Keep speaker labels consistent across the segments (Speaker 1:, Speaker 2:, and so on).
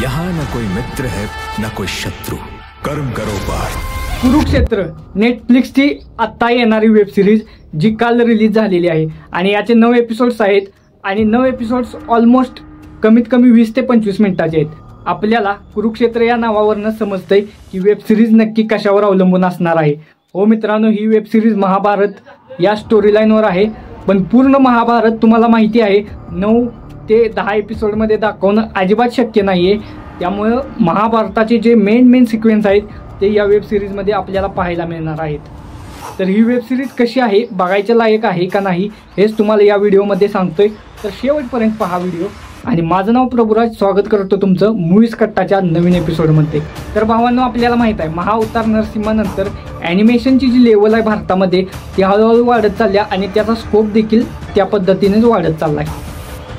Speaker 1: यहाँ न कोई मित्र है न कोई शत्रु, कर्म करो पार्थ।
Speaker 2: कुरुक्षेत्र नेटफ्लिक्सची आत्ता येणारी वेब सिरीज जी काल रिलीज झालेली आहे आणि याचे 9 एपिसोड्स आहेत आणि 9 एपिसोड्स ऑलमोस्ट कमीत कमी 20 ते 25 मिनिटाचे आहेत। आपल्याला कुरुक्षेत्र या नावावरून समजतंय की वेब सिरीज नक्की कशावर अवलंबून असणार आहे। हो मित्रांनो, ही वेब सिरीज महाभारत या स्टोरी लाईनवर आहे, पण पूर्ण महाभारत तुम्हाला माहिती आहे 9 ते 10 एपिसोडमध्ये दाखवणं अजिबात शक्य नाही आहे। त्यामुळे महाभारताचे जे मेन सिक्वेन्स आहेत ते या वेब सिरीजमध्ये आपल्याला पाहायला मिळणार आहेत। तर ही वेब सिरीज कशी आहे, बघायच्या लायक आहे का नाही, हेच तुम्हाला या व्हिडिओमध्ये सांगतोय। तर शेवटपर्यंत पहा व्हिडिओ। आणि माझं नाव प्रभुराज, स्वागत करतो तुमचं मूवीज कट्टाच्या नवीन एपिसोडमध्ये। तर भावांनो, आपल्याला माहित आहे महाअवतार नरसिंहानंतर ॲनिमेशनची जी लेवल आहे भारतामध्ये ती हळूहळू वाढत चालल्या आणि त्याचा स्कोप देखील त्या पद्धतीनेच वाढत चालला आहे।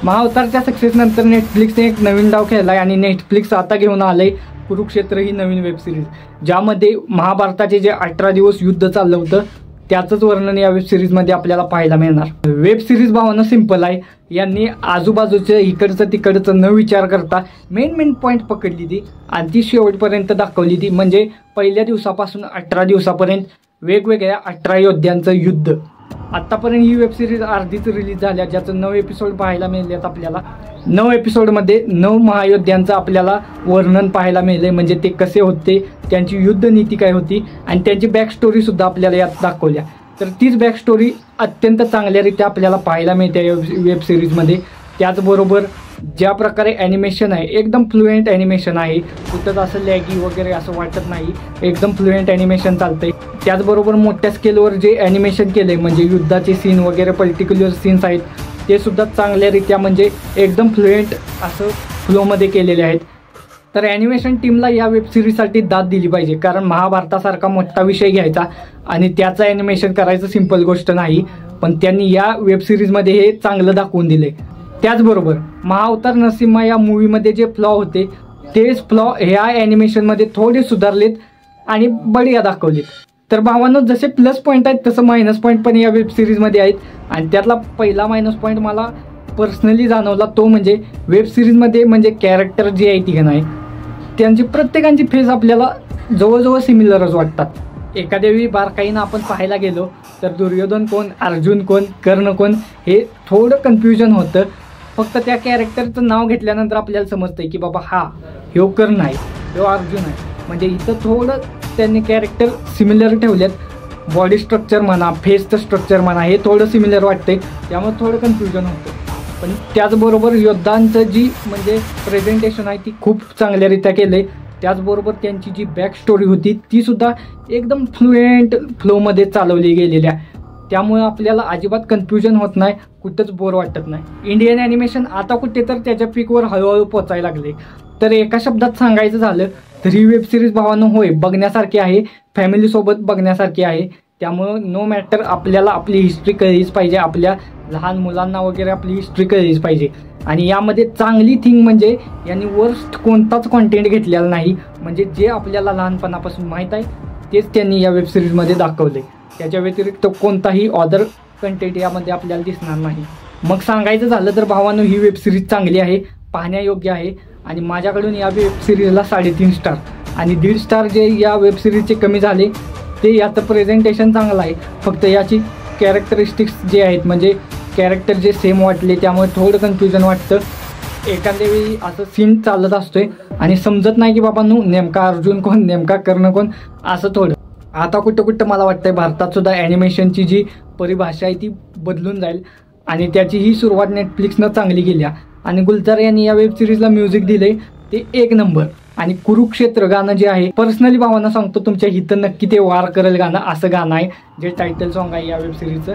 Speaker 2: महाअवतारच्या सक्सेसनंतर नेटफ्लिक्सने एक नवीन डाव खेळला आहे आणि नेटफ्लिक्स आता घेऊन आलंय कुरुक्षेत्र ही नवीन वेब सिरीज, ज्यामध्ये महाभारताचे जे 18 दिवस युद्ध चाललं होतं त्याचंच वर्णन या वेब सिरीजमध्ये आपल्याला पाहायला मिळणार। वेब सिरीज भावानं सिंपल आहे, यांनी आजूबाजूचं इकडचं तिकडचं न विचार करता मेन पॉईंट पकडली ती आणि ती शेवटपर्यंत दाखवली ती। म्हणजे पहिल्या दिवसापासून 18 दिवसापर्यंत वेगवेगळ्या 18 योद्ध्यांचं युद्ध। आत्तापर्यंत ही वेब सिरीज अर्धीच रिलीज झाल्या, ज्याचं 9 एपिसोड पाहायला मिळालेत आपल्याला। 9 एपिसोडमध्ये 9 महायोद्ध्यांचं आपल्याला वर्णन पाहायला मिळाले, म्हणजे ते कसे होते, त्यांची युद्ध नीती काय होती आणि त्यांची बॅक स्टोरी सुद्धा आपल्याला यात दाखवल्या। तर तीच बॅक स्टोरी अत्यंत चांगल्यारीत्या आपल्याला पाहायला मिळते या वेब सिरीजमध्ये। त्याचबरोबर ज्या प्रकारे ॲनिमेशन आहे एकदम फ्लुएंट ॲनिमेशन आहे, कुठंच असं लॅगी वगैरे असं वाटत नाही, एकदम फ्लुएंट ॲनिमेशन चालतंय। त्याचबरोबर मोठ्या स्केलवर जे ॲनिमेशन केलं आहे म्हणजे युद्धाचे सीन वगैरे पर्टिक्युलर सीन्स आहेत ते सुद्धा चांगल्यारीत्या म्हणजे एकदम फ्लुएंट असं फ्लोमध्ये केलेले आहेत। तर ॲनिमेशन टीमला या वेब सिरीजसाठी दाद दिली पाहिजे, कारण महाभारतासारखा मोठा विषय घ्यायचा आणि त्याचं ॲनिमेशन करायचं सिंपल गोष्ट नाही, पण त्यांनी या वेब सिरीजमध्ये हे चांगलं दाखवून दिले। त्याचबरोबर महाअवतार नरसिंहा या मूवीमध्ये जे फ्लॉ होते तेच फ्लॉ ह्या ॲनिमेशनमध्ये थोडे सुधारलेत आणि बढिया दाखवलेत। तर भावांनो, जसे प्लस पॉईंट आहेत तसं मायनस पॉईंट पण या वेब सिरीजमध्ये आहेत आणि त्यातला पहिला मायनस पॉईंट मला पर्सनली जाणवला तो म्हणजे वेब सिरीजमध्ये म्हणजे कॅरेक्टर जे आहे ती का नाही त्यांची प्रत्येकांची फेस आपल्याला जवळजवळ सिमिलरच वाटतात। एखाद्या वेळी बारकाईनं आपण पाहायला गेलो तर दुर्योधन कोण, अर्जुन कोण, कर्ण कोण हे थोडं कन्फ्युजन होतं। फक्त त्या कॅरेक्टरचं नाव घेतल्यानंतर आपल्याला समजतंय की बाबा हा ह्यो कर्ण आहे, ह्यो अर्जुन आहे। म्हणजे इथं थोडं त्यांनी कॅरेक्टर सिमिलर ठेवलेत। बॉडी स्ट्रक्चर म्हणा, फेसचं स्ट्रक्चर म्हणा, हे थोडं सिमिलर वाटतंय, त्यामुळे थोडं कन्फ्युजन होतं। पण त्याचबरोबर योद्धांचं जी म्हणजे प्रेझेंटेशन आहे ती खूप चांगल्यारीत्या केलं आहे। त्याचबरोबर त्यांची जी बॅक स्टोरी होती ती सुद्धा एकदम फ्लुएंट फ्लोमध्ये चालवली गेलेली आहे, त्यामुळे आपल्याला अजिबात कन्फ्युजन होत नाही, कुठंच बोर वाटत नाही। इंडियन ॲनिमेशन आता कुठे तर त्याच्या पीकवर हळूहळू पोचायला लागले। तर एका शब्दात सांगायचं झालं तर ही वेब सिरीज भावानं होय बघण्यासारखी आहे, फॅमिलीसोबत बघण्यासारखी आहे। त्यामुळं नो मॅटर आपल्याला आपली हिस्ट्री कळलीच पाहिजे, आपल्या लहान मुलांना वगैरे आपली हिस्ट्री कळलीच पाहिजे। आणि यामध्ये चांगली थिंग म्हणजे यांनी वर्स्ट कोणताच कॉन्टेंट घेतलेला नाही, म्हणजे जे आपल्याला लहानपणापासून माहीत आहे तेच त्यांनी या वेब सिरीजमध्ये दाखवले। त्याच्या व्यतिरिक्त कोणताही अदर कंटेंट यामध्ये आपल्याला दिसणार नाही। मग सांगायचं झालं तर भावानं ही वेब सिरीज चांगली आहे, पाहण्यायोग्य आहे आणि माझ्याकडून या वेब सिरीजला 3.5 स्टार आणि 1.5 स्टार जे या वेब सिरीजचे कमी झाले ते याचं प्रेझेंटेशन चांगलं आहे, फक्त याची कॅरेक्टरिस्टिक्स जे आहेत म्हणजे कॅरेक्टर जे सेम वाटले त्यामुळे थोडं कन्फ्युजन वाटतं। एखाद्या वेळी असं सीन चालत असतोय आणि समजत नाही की बाबांनो नेमका अर्जुन कोण, नेमका कर्ण कोण, असं थोडं। आता कुठं मला वाटतंय भारतात सुद्धा ॲनिमेशनची जी परिभाषा आहे ती बदलून जाईल आणि त्याची ही सुरुवात नेटफ्लिक्सनं चांगली केली आणि गुलजार यांनी या वेब सिरीजला म्युझिक दिले ते 1 नंबर। आणि कुरुक्षेत्र गाणं जे आहे पर्सनली भावांना सांगतो तुमच्या हिथं नक्की ते वार करेल गाणं असं गाणं आहे जे टायटल सॉन्ग आहे या वेब सिरीजचं।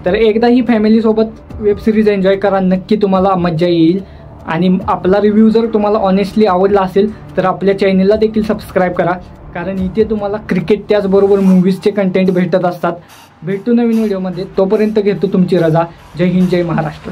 Speaker 2: तर एकदा ही फॅमिलीसोबत वेब सिरीज एन्जॉय करा, नक्की तुम्हाला मजा येईल। आणि आपला रिव्ह्यू जर तुम्हाला ऑनेस्टली आवडला असेल तर आपल्या चॅनलला देखील सबस्क्राईब करा, कारण इथे तुम्हाला क्रिकेट त्याचबरोबर मूवीजचे कंटेंट भेटत असतात। भेटू नवीन व्हिडिओमध्ये, तोपर्यंत घेतो तुमची रजा। जय हिंद, जय महाराष्ट्र।